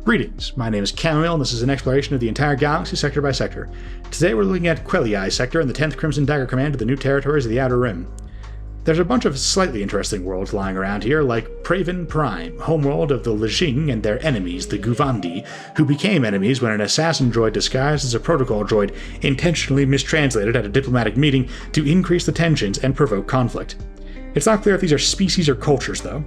Greetings, my name is Camille, and this is an exploration of the entire galaxy sector by sector. Today we're looking at Quelii Sector and the 10th Crimson Dagger Command of the new territories of the Outer Rim. There's a bunch of slightly interesting worlds lying around here, like Praven Prime, homeworld of the Lejing and their enemies, the Guvandi, who became enemies when an assassin droid disguised as a protocol droid intentionally mistranslated at a diplomatic meeting to increase the tensions and provoke conflict. It's not clear if these are species or cultures, though.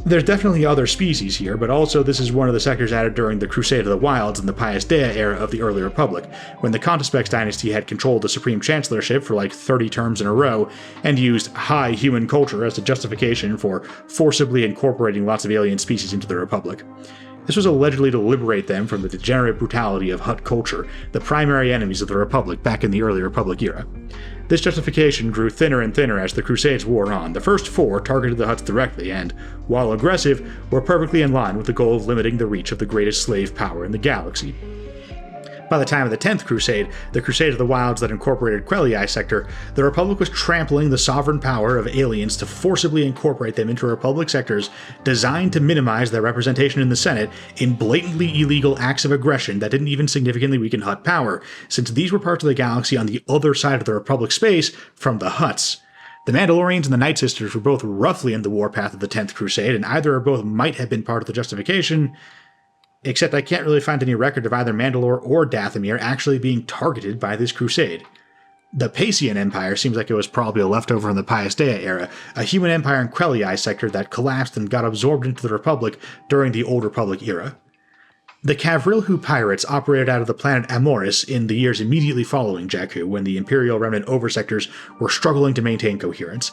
There's definitely other species here, but also this is one of the sectors added during the Crusade of the Wilds in the Pius Dea era of the early Republic, when the Contespex dynasty had controlled the Supreme Chancellorship for like 30 terms in a row, and used high human culture as a justification for forcibly incorporating lots of alien species into the Republic. This was allegedly to liberate them from the degenerate brutality of Hutt culture, the primary enemies of the Republic back in the early Republic era. This justification grew thinner and thinner as the Crusades wore on. The first four targeted the Hutts directly and, while aggressive, were perfectly in line with the goal of limiting the reach of the greatest slave power in the galaxy. By the time of the 10th Crusade, the Crusade of the Wilds that incorporated Quelii Sector, the Republic was trampling the sovereign power of aliens to forcibly incorporate them into Republic sectors designed to minimize their representation in the Senate in blatantly illegal acts of aggression that didn't even significantly weaken Hutt power, since these were parts of the galaxy on the other side of the Republic space from the Hutts. The Mandalorians and the Night Sisters were both roughly in the warpath of the 10th Crusade, and either or both might have been part of the justification, except I can't really find any record of either Mandalore or Dathomir actually being targeted by this crusade. The Pacian Empire seems like it was probably a leftover from the Pius Dea era, a human empire in Quelii Sector that collapsed and got absorbed into the Republic during the Old Republic era. The Cavrilhu pirates operated out of the planet Amoris in the years immediately following Jakku, when the Imperial Remnant oversectors were struggling to maintain coherence.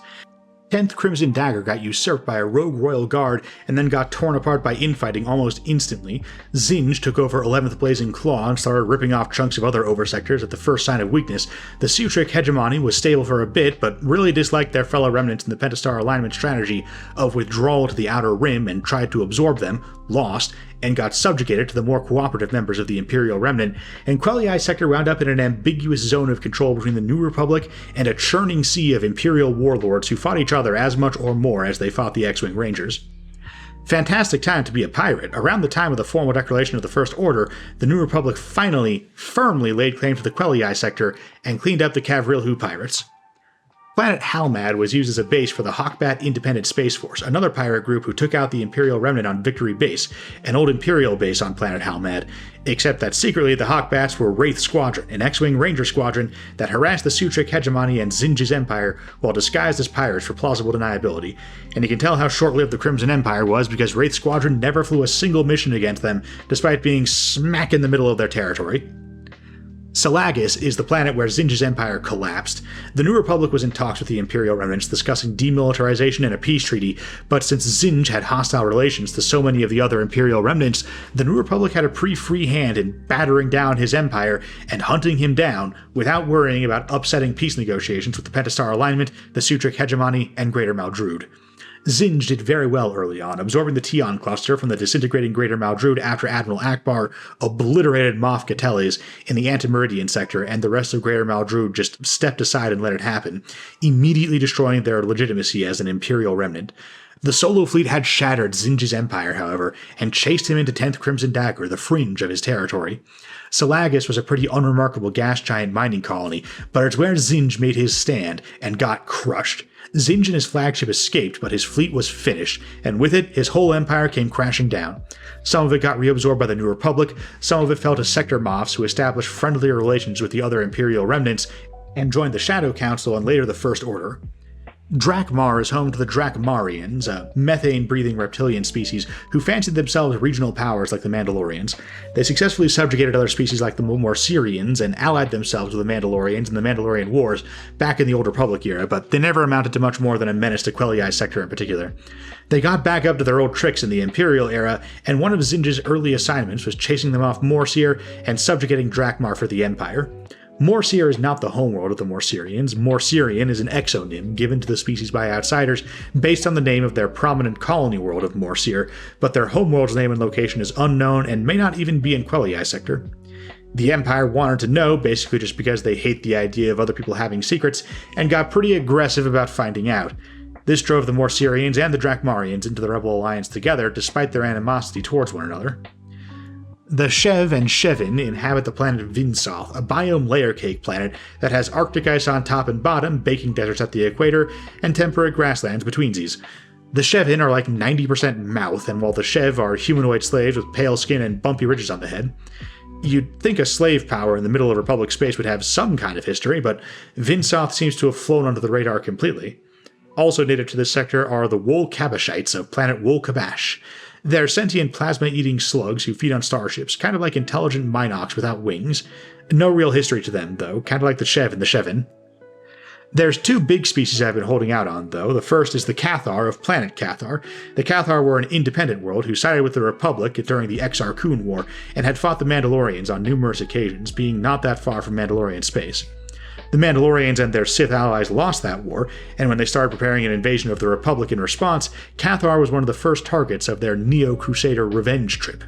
10th Crimson Dagger got usurped by a rogue royal guard and then got torn apart by infighting almost instantly. Zinj took over 11th Blazing Claw and started ripping off chunks of other oversectors at the first sign of weakness. The Sutric hegemony was stable for a bit, but really disliked their fellow remnants in the Pentastar alignment strategy of withdrawal to the Outer Rim and tried to absorb them, lost, and got subjugated to the more cooperative members of the Imperial Remnant, and Quelii Sector wound up in an ambiguous zone of control between the New Republic and a churning sea of Imperial warlords who fought each other as much or more as they fought the X-Wing Rangers. Fantastic time to be a pirate. Around the time of the formal declaration of the First Order, the New Republic finally, firmly laid claim to the Quelii Sector and cleaned up the Cavrilhu pirates. Planet Halmad was used as a base for the Hawkbat Independent Space Force, another pirate group who took out the Imperial Remnant on Victory Base, an old Imperial base on planet Halmad, except that secretly the Hawkbats were Wraith Squadron, an X-Wing Ranger squadron that harassed the Sutric hegemony and Zinj's empire while disguised as pirates for plausible deniability, and you can tell how short-lived the Crimson Empire was because Wraith Squadron never flew a single mission against them, despite being smack in the middle of their territory. Salagis is the planet where Zinj's empire collapsed. The New Republic was in talks with the Imperial Remnants discussing demilitarization and a peace treaty, but since Zinj had hostile relations to so many of the other Imperial Remnants, the New Republic had a pretty free hand in battering down his empire and hunting him down without worrying about upsetting peace negotiations with the Pentastar alignment, the Sutric hegemony, and Greater Maldrud. Zinj did very well early on, absorbing the Tion cluster from the disintegrating Greater Maldrud after Admiral Akbar obliterated Moff Cateles in the Antimeridian sector, and the rest of Greater Maldrud just stepped aside and let it happen, immediately destroying their legitimacy as an Imperial remnant. The Solo fleet had shattered Zinj's empire, however, and chased him into 10th Crimson Dagger, the fringe of his territory. Salagis was a pretty unremarkable gas giant mining colony, but it's where Zinj made his stand and got crushed. Zinj and his flagship escaped, but his fleet was finished, and with it, his whole empire came crashing down. Some of it got reabsorbed by the New Republic, some of it fell to Sector Moffs, who established friendlier relations with the other Imperial remnants, and joined the Shadow Council and later the First Order. Drakmar is home to the Drakmarians, a methane-breathing reptilian species who fancied themselves regional powers like the Mandalorians. They successfully subjugated other species like the Morsirians and allied themselves with the Mandalorians in the Mandalorian Wars back in the Old Republic era, but they never amounted to much more than a menace to Quelii Sector in particular. They got back up to their old tricks in the Imperial era, and one of Zinj's early assignments was chasing them off Morsir and subjugating Drakmar for the Empire. Morsir is not the homeworld of the Morsirians. Morsirian is an exonym given to the species by outsiders based on the name of their prominent colony world of Morsir, but their homeworld's name and location is unknown and may not even be in Quelii Sector. The Empire wanted to know, basically just because they hate the idea of other people having secrets, and got pretty aggressive about finding out. This drove the Morsirians and the Drakmarians into the Rebel Alliance together, despite their animosity towards one another. The Shev and Shevin inhabit the planet Vinsoth, a biome layer cake planet that has Arctic ice on top and bottom, baking deserts at the equator, and temperate grasslands betweensies. The Shevin are like 90% mouth, and while the Shev are humanoid slaves with pale skin and bumpy ridges on the head. You'd think a slave power in the middle of Republic space would have some kind of history, but Vinsoth seems to have flown under the radar completely. Also native to this sector are the Wool-Kabashites of planet Wool-Kabash. They're sentient plasma-eating slugs who feed on starships, kind of like intelligent Minox without wings. No real history to them, though, kind of like the Shev and the Shevin. There's two big species I've been holding out on, though. The first is the Cathar of planet Cathar. The Cathar were an independent world who sided with the Republic during the Exar Kun War and had fought the Mandalorians on numerous occasions, being not that far from Mandalorian space. The Mandalorians and their Sith allies lost that war, and when they started preparing an invasion of the Republic in response, Cathar was one of the first targets of their Neo-Crusader revenge trip.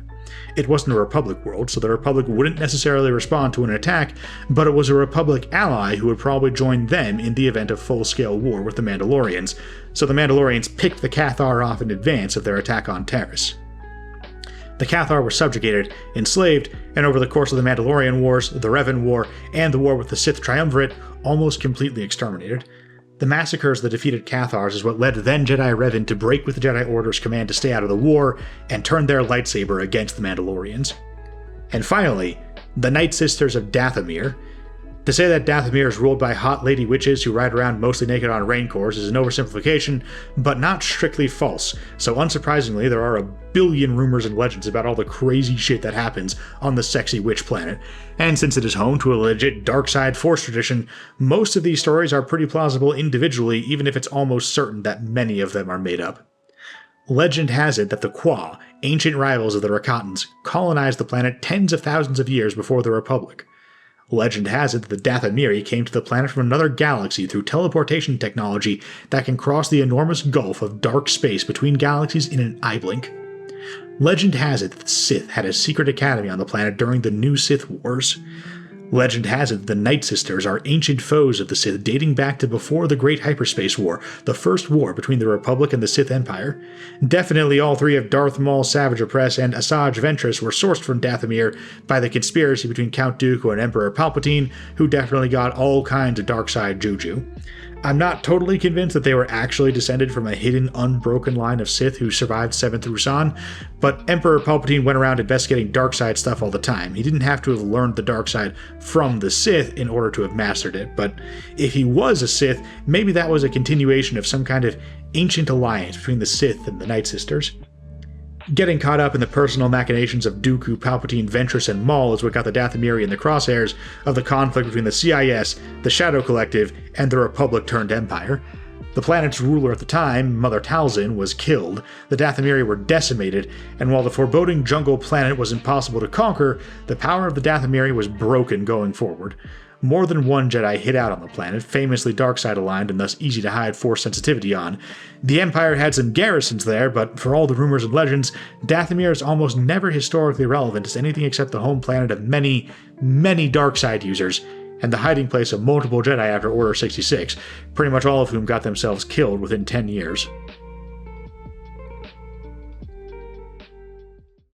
It wasn't a Republic world, so the Republic wouldn't necessarily respond to an attack, but it was a Republic ally who would probably join them in the event of full-scale war with the Mandalorians, so the Mandalorians picked the Cathar off in advance of their attack on Taris. The Cathar were subjugated, enslaved, and over the course of the Mandalorian Wars, the Revan War, and the war with the Sith Triumvirate, almost completely exterminated. The massacres of the defeated Cathars is what led then Jedi Revan to break with the Jedi Order's command to stay out of the war and turn their lightsaber against the Mandalorians. And finally, the Night Sisters of Dathomir. To say that Dathomir is ruled by hot lady witches who ride around mostly naked on rancors is an oversimplification, but not strictly false, so unsurprisingly there are a billion rumors and legends about all the crazy shit that happens on the sexy witch planet. And since it is home to a legit dark side Force tradition, most of these stories are pretty plausible individually, even if it's almost certain that many of them are made up. Legend has it that the Qua, ancient rivals of the Rakatans, colonized the planet tens of thousands of years before the Republic. Legend has it that the Dathomiri came to the planet from another galaxy through teleportation technology that can cross the enormous gulf of dark space between galaxies in an eye blink. Legend has it that the Sith had a secret academy on the planet during the New Sith Wars. Legend has it that the Night Sisters are ancient foes of the Sith dating back to before the Great Hyperspace War, the first war between the Republic and the Sith Empire. Definitely all three of Darth Maul, Savage Opress, and Asajj Ventress were sourced from Dathomir by the conspiracy between Count Dooku and Emperor Palpatine, who definitely got all kinds of dark side juju. I'm not totally convinced that they were actually descended from a hidden, unbroken line of Sith who survived 7th Rusan, but Emperor Palpatine went around investigating dark side stuff all the time. He didn't have to have learned the dark side from the Sith in order to have mastered it, but if he was a Sith, maybe that was a continuation of some kind of ancient alliance between the Sith and the Night Sisters. Getting caught up in the personal machinations of Dooku, Palpatine, Ventress, and Maul is what got the Dathomiri in the crosshairs of the conflict between the CIS, the Shadow Collective, and the Republic-turned-Empire. The planet's ruler at the time, Mother Talzin, was killed, the Dathomiri were decimated, and while the foreboding jungle planet was impossible to conquer, the power of the Dathomiri was broken going forward. More than one Jedi hid out on the planet, famously dark-side aligned and thus easy to hide Force sensitivity on. The Empire had some garrisons there, but for all the rumors and legends, Dathomir is almost never historically relevant as anything except the home planet of many, many dark-side users, and the hiding place of multiple Jedi after Order 66, pretty much all of whom got themselves killed within 10 years.